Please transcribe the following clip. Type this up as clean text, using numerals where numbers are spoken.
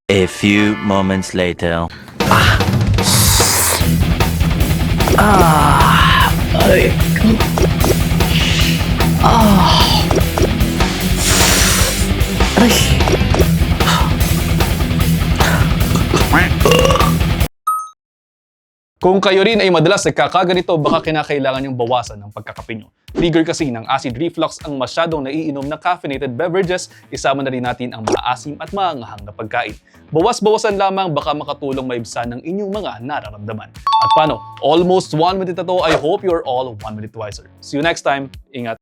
A few moments later. Kung kayo rin ay madalas nagkakaganito, baka kinakailangan yung bawasan ng pagkakape nyo. Trigger kasi ng acid reflux ang masyadong naiinom na caffeinated beverages, isama na rin natin ang maasim at maanghang na pagkain. Bawas-bawasan lamang, baka makatulong maibsan ng inyong mga nararamdaman. At paano? Almost 1 minute na to. I hope you're all 1 minute wiser. See you next time. Ingat!